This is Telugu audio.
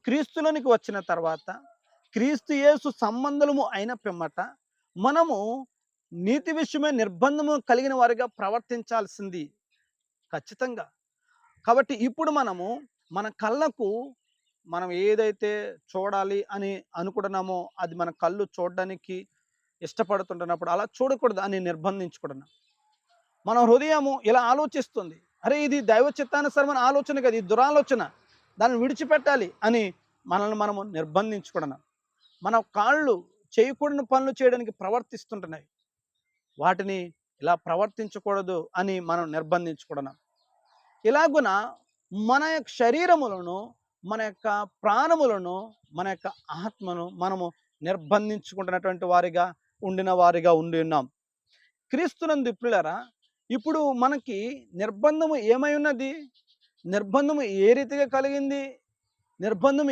క్రీస్తులోనికి వచ్చిన తర్వాత క్రీస్తు యేసు సంబంధము అయిన పిమ్మట మనము నీతి విషయమే నిర్బంధము కలిగిన వారిగా ప్రవర్తించాల్సింది ఖచ్చితంగా. కాబట్టి ఇప్పుడు మనము మన కళ్ళకు మనం ఏదైతే చూడాలి అని అనుకుంటున్నామో అది మన కళ్ళు చూడడానికి ఇష్టపడుతుంటున్నప్పుడు అలా చూడకూడదు అని నిర్బంధించుకుంటున్నాం. మన హృదయము ఇలా ఆలోచిస్తుంది. అరే! ఇది దైవ చిత్తానుసారమైన ఆలోచన కాదు. ఇది దురాలోచన. దాన్ని విడిచిపెట్టాలి అని మనల్ని మనము నిర్బంధించుకుంటున్నాం. మన కాళ్ళు చేయకూడని పనులు చేయడానికి ప్రవర్తిస్తుంటున్నాయి. వాటిని ఇలా ప్రవర్తించకూడదు అని మనం నిర్బంధించుకుంటున్నాం. ఇలాగున మన యొక్క శరీరములను, మన యొక్క ప్రాణములను, మన యొక్క ఆత్మను మనము నిర్బంధించుకుంటున్నటువంటి వారిగా ఉండి ఉన్నాం. క్రీస్తునందు ప్రియులారా, ఇప్పుడు మనకి నిర్బంధము ఏమై ఉన్నది? నిర్బంధము ఏ రీతిగా కలిగింది? నిర్బంధం